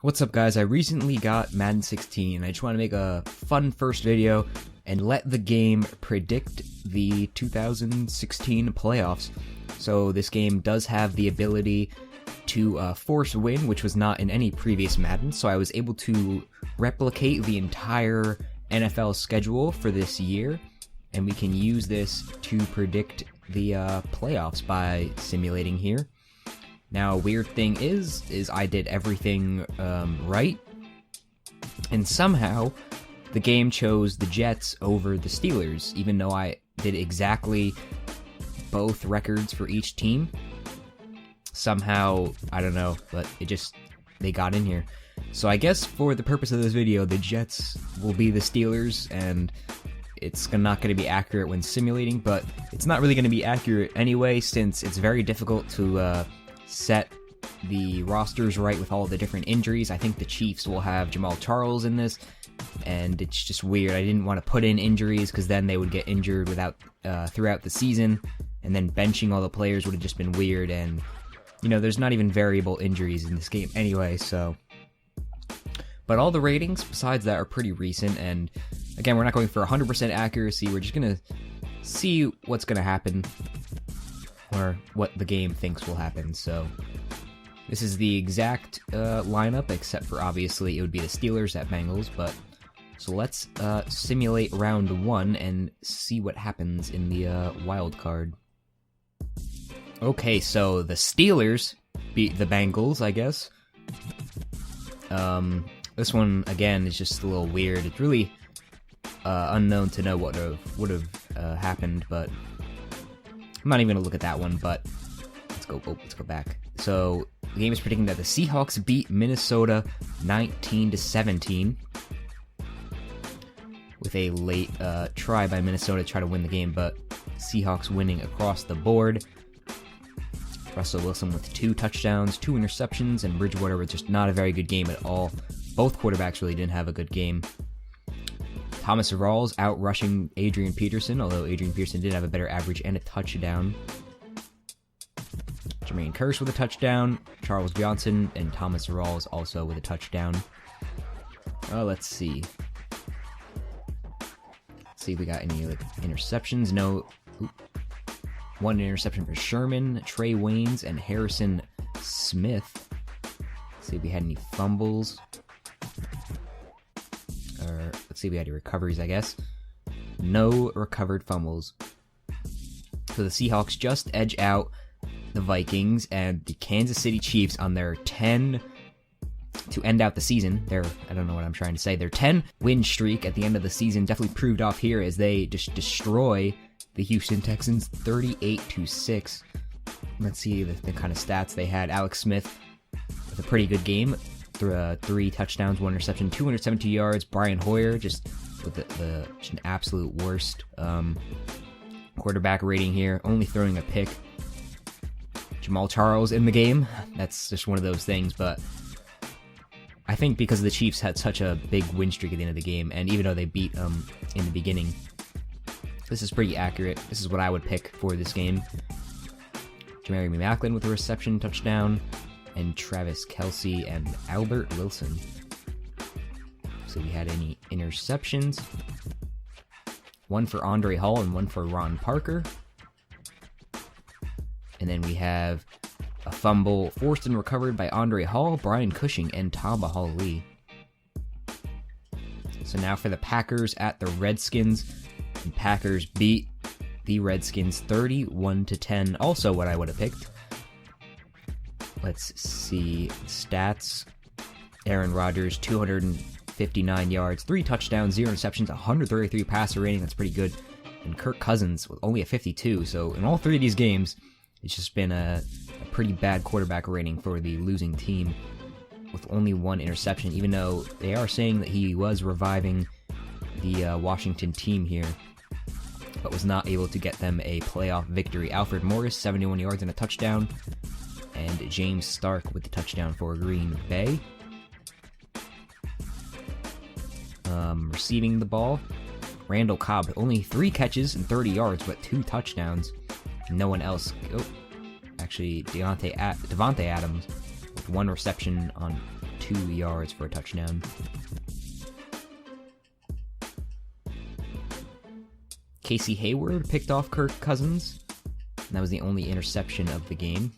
What's up, guys? I recently got Madden 16 and I just want to make a fun first video and let the game predict the 2016 playoffs. So this game does have the ability to force win, which was not in any previous Madden, so I was able to replicate the entire NFL schedule for this year, and we can use this to predict the playoffs by simulating here. Now, weird thing is I did everything right, and somehow the game chose the Jets over the Steelers, even though I did exactly both records for each team. Somehow, I don't know, but they got in here. So I guess for the purpose of this video, the Jets will be the Steelers, and it's not going to be accurate when simulating, but it's not really going to be accurate anyway, since it's very difficult to set the rosters right with all the different injuries. I think the Chiefs will have Jamal Charles in this, and it's just weird. I didn't want to put in injuries because then they would get injured throughout the season, and then benching all the players would have just been weird, and you know, there's not even variable injuries in this game anyway, so. But all the ratings besides that are pretty recent, and again, we're not going for 100% accuracy. We're just going to see what's going to happen, or what the game thinks will happen. So this is the exact lineup, except for obviously it would be the Steelers at Bengals. But so let's simulate round 1 and see what happens in the wild card. Okay, so the Steelers beat the Bengals, I guess. This one again is just a little weird. It's really unknown to know what would have happened, but I'm not even gonna look at that one. But let's go back. So the game is predicting that the Seahawks beat Minnesota 19-17 with a late try by Minnesota to try to win the game, but Seahawks winning across the board. Russell Wilson with 2 touchdowns, 2 interceptions, and Bridgewater with just not a very good game at all. Both quarterbacks really didn't have a good game. Thomas Rawls out-rushing Adrian Peterson, although Adrian Peterson did have a better average and a touchdown. Jermaine Kearse with a touchdown, Charles Johnson, and Thomas Rawls also with a touchdown. Let's see. Let's see if we got any interceptions. No. Oop. 1 interception for Sherman, Trey Waynes, and Harrison Smith. Let's see if we had any fumbles. Let's see if we had any recoveries, I guess. No recovered fumbles. So the Seahawks just edge out the Vikings and the Kansas City Chiefs on their 10 to end out the season. I don't know what I'm trying to say. Their 10 win streak at the end of the season definitely proved off here as they just destroy the Houston Texans 38-6. Let's see the kind of stats they had. Alex Smith with a pretty good game. 3 touchdowns, 1 interception, 272 yards. Brian Hoyer just with just an absolute worst quarterback rating here. Only throwing a pick. Jamal Charles in the game. That's just one of those things, but I think because the Chiefs had such a big win streak at the end of the game, and even though they beat in the beginning, this is pretty accurate. This is what I would pick for this game. Jeremy Maclin with a reception touchdown, and Travis Kelce and Albert Wilson. So we had any interceptions. 1 for Andre Hall and 1 for Ron Parker. And then we have a fumble forced and recovered by Andre Hall, Brian Cushing, and Tamba Hall-Lee. So now for the Packers at the Redskins. And Packers beat the Redskins 31-10. Also what I would have picked. Let's see stats. Aaron Rodgers, 259 yards, 3 touchdowns, 0 interceptions, 133 passer rating. That's pretty good. And Kirk Cousins with only a 52. So in all 3 of these games, it's just been a pretty bad quarterback rating for the losing team with only 1 interception, even though they are saying that he was reviving the Washington team here, but was not able to get them a playoff victory. Alfred Morris, 71 yards and a touchdown, and James Stark with the touchdown for Green Bay. Receiving the ball, Randall Cobb, only 3 catches and 30 yards, but 2 touchdowns. No one else. Actually, Devontae Adams with 1 reception on 2 yards for a touchdown. Casey Hayward picked off Kirk Cousins. And that was the only interception of the game.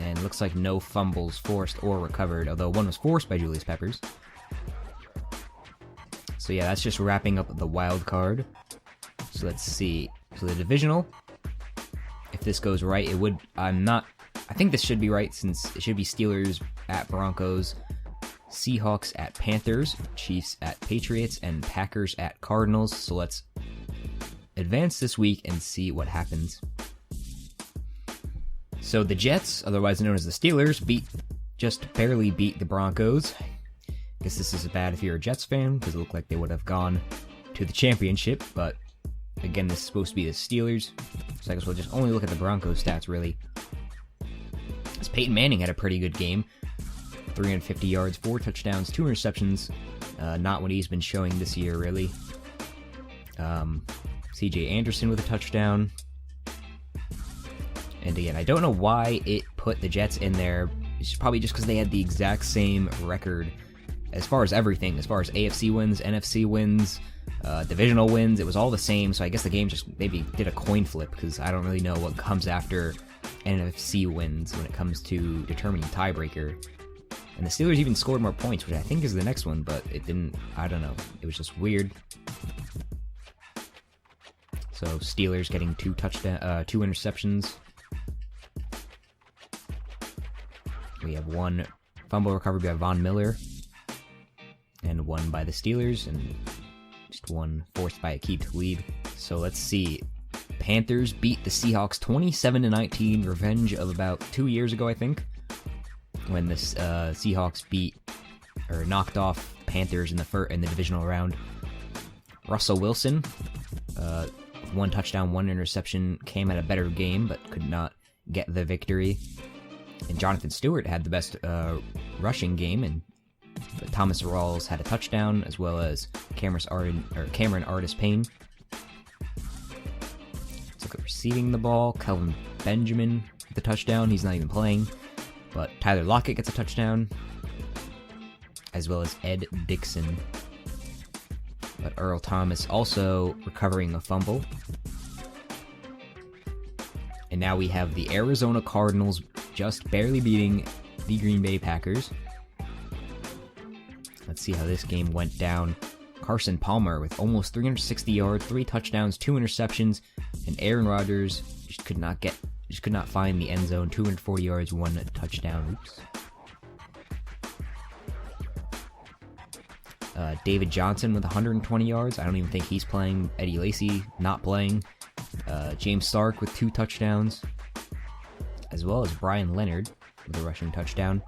And looks like no fumbles forced or recovered, although one was forced by Julius Peppers. So yeah, that's just wrapping up the wild card. So let's see. So the divisional, if this goes right, it would, I think this should be right since it should be Steelers at Broncos, Seahawks at Panthers, Chiefs at Patriots, and Packers at Cardinals. So let's advance this week and see what happens. So the Jets, otherwise known as the Steelers, just barely beat the Broncos. I guess this is bad if you're a Jets fan, because it looked like they would have gone to the championship, but again, this is supposed to be the Steelers, so I guess we'll just only look at the Broncos stats, really. As Peyton Manning had a pretty good game. 350 yards, 4 touchdowns, 2 interceptions. Not what he's been showing this year, really. C.J. Anderson with a touchdown. And again, I don't know why it put the Jets in there. It's probably just because they had the exact same record as far as everything. As far as AFC wins, NFC wins, divisional wins, it was all the same. So I guess the game just maybe did a coin flip, because I don't really know what comes after NFC wins when it comes to determining tiebreaker. And the Steelers even scored more points, which I think is the next one, but it didn't. I don't know. It was just weird. So Steelers getting 2 interceptions. We have 1 fumble recovered by Von Miller, and 1 by the Steelers, and just 1 forced by Aqib Talib. So let's see. Panthers beat the Seahawks 27-19, revenge of about 2 years ago, I think, when the Seahawks knocked off Panthers in the divisional round. Russell Wilson, 1 touchdown, 1 interception, came at a better game, but could not get the victory. And Jonathan Stewart had the best rushing game, but Thomas Rawls had a touchdown, as well as Cameron Artis-Payne. Let's look at receiving the ball. Kelvin Benjamin with the touchdown. He's not even playing, but Tyler Lockett gets a touchdown, as well as Ed Dixon. But Earl Thomas also recovering a fumble. And now we have the Arizona Cardinals just barely beating the Green Bay Packers. Let's see how this game went down. Carson Palmer with almost 360 yards, 3 touchdowns, 2 interceptions, and Aaron Rodgers just could not find the end zone. 240 yards, 1 touchdown. Oops. David Johnson with 120 yards. I don't even think he's playing. Eddie Lacy not playing. James Stark with 2 touchdowns, as well as Brian Leonard with a rushing touchdown.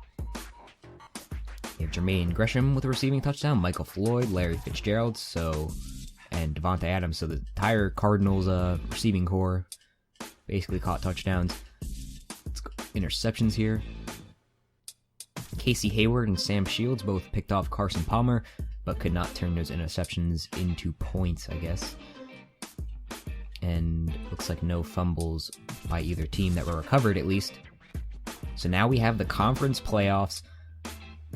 You have Jermaine Gresham with a receiving touchdown, Michael Floyd, Larry Fitzgerald, and Devontae Adams. So the entire Cardinals receiving core basically caught touchdowns. Let's go interceptions here. Casey Hayward and Sam Shields both picked off Carson Palmer, but could not turn those interceptions into points, I guess. And looks like no fumbles by either team that were recovered, at least. So now we have the conference playoffs.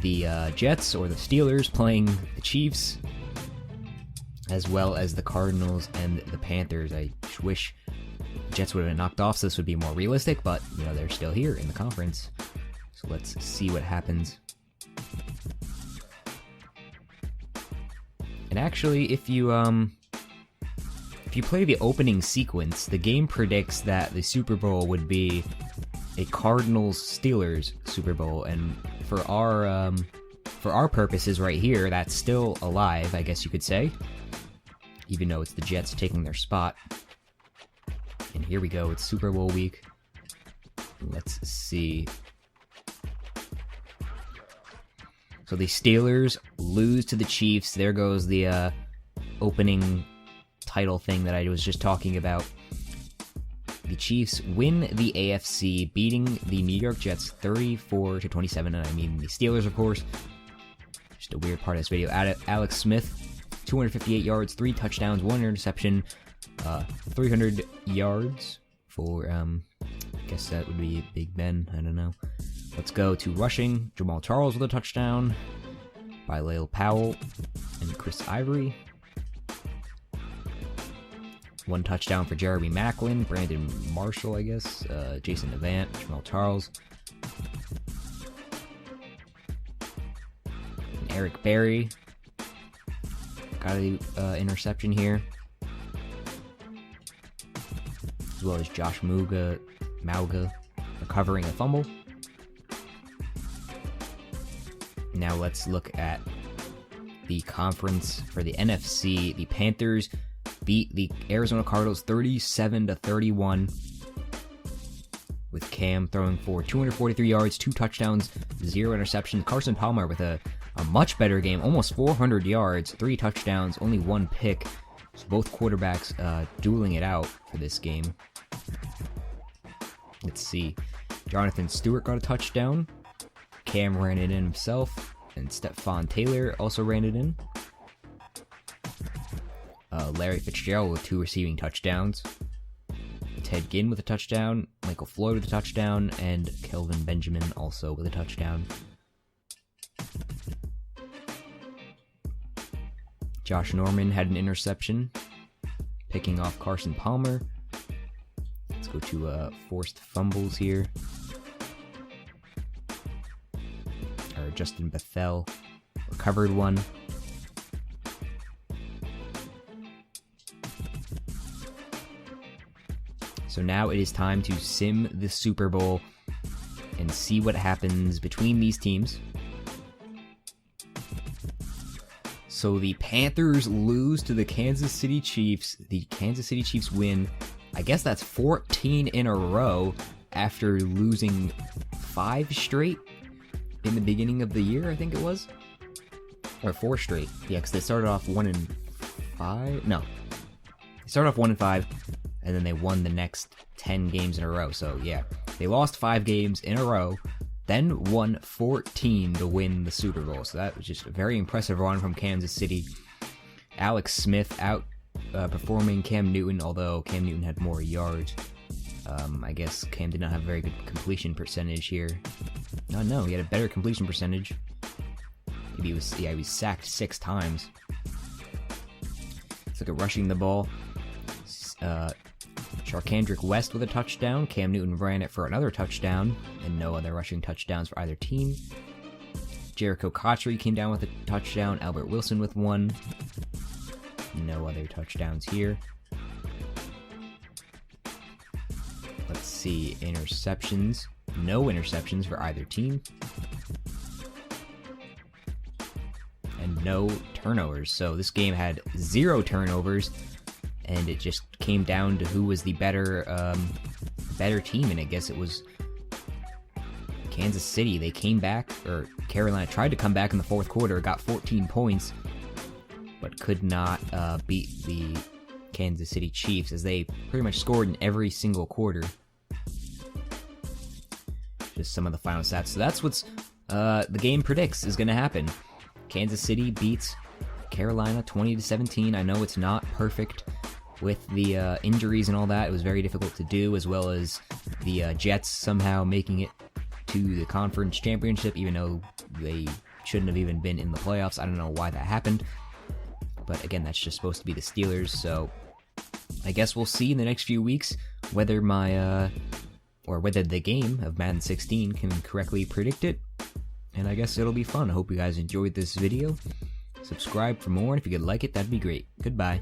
The Jets or the Steelers playing the Chiefs, as well as the Cardinals and the Panthers. I wish the Jets would have been knocked off so this would be more realistic, but they're still here in the conference. So let's see what happens. And actually, if you play the opening sequence, the game predicts that the Super Bowl would be a Cardinals-Steelers Super Bowl, and for our purposes right here, that's still alive, I guess you could say, even though it's the Jets taking their spot. And here we go, it's Super Bowl week. Let's see. So the Steelers lose to the Chiefs. There goes the opening title thing that I was just talking about. The Chiefs win the AFC, beating the New York Jets 34-27, and I mean the Steelers, of course. Just a weird part of this video. Alex Smith, 258 yards, 3 touchdowns, 1 interception, 300 yards for, I guess that would be Big Ben, I don't know. Let's go to rushing. Jamal Charles with a touchdown by Lale Powell and Chris Ivory. 1 touchdown for Jeremy Macklin, Brandon Marshall, I guess, Jason Avant, Jamal Charles. And Eric Berry got an interception here. As well as Josh Mauga recovering a fumble. Now let's look at the conference for the NFC. The Panthers beat the Arizona Cardinals 37-31, with Cam throwing for 243 yards, 2 touchdowns, 0 interceptions. Carson Palmer with a much better game, almost 400 yards, 3 touchdowns, only 1 pick. So both quarterbacks dueling it out for this game. Let's see. Jonathan Stewart got a touchdown. Cam ran it in himself. And Stephon Taylor also ran it in. Larry Fitzgerald with 2 receiving touchdowns. Ted Ginn with a touchdown. Michael Floyd with a touchdown. And Kelvin Benjamin also with a touchdown. Josh Norman had an interception, picking off Carson Palmer. Let's go to forced fumbles here. Or Justin Bethel recovered one. So now it is time to sim the Super Bowl and see what happens between these teams. So the Panthers lose to the Kansas City Chiefs. The Kansas City Chiefs win. I guess that's 14 in a row after losing 5 straight in the beginning of the year, I think it was. Or 4 straight. Yeah, because they started off 1-5. No. They started off 1-5, and then they won the next 10 games in a row. So, yeah. They lost 5 games in a row, then won 14 to win the Super Bowl. So that was just a very impressive run from Kansas City. Alex Smith outperforming Cam Newton, although Cam Newton had more yards. I guess Cam did not have a very good completion percentage here. No, he had a better completion percentage. Maybe he was sacked 6 times. Let's look at rushing the ball. Charkandrick West with a touchdown. Cam Newton ran it for another touchdown, and no other rushing touchdowns for either team. Jericho Cotchery came down with a touchdown. Albert Wilson with 1. No other touchdowns here. Let's see, interceptions. No interceptions for either team. And no turnovers. So this game had 0 turnovers, and it just came down to who was the better team, and I guess it was Kansas City. They came back, or Carolina tried to come back in the 4th quarter, got 14 points, but could not beat the Kansas City Chiefs, as they pretty much scored in every single quarter. Just some of the final stats. So that's what's the game predicts is going to happen. Kansas City beats Carolina 20-17. I know it's not perfect with the injuries and all that. It was very difficult to do, as well as the Jets somehow making it to the conference championship, even though they shouldn't have even been in the playoffs. I don't know why that happened. But again, that's just supposed to be the Steelers, so I guess we'll see in the next few weeks whether whether the game of Madden 16 can correctly predict it. And I guess it'll be fun. I hope you guys enjoyed this video. Subscribe for more, and if you could like it, that'd be great. Goodbye.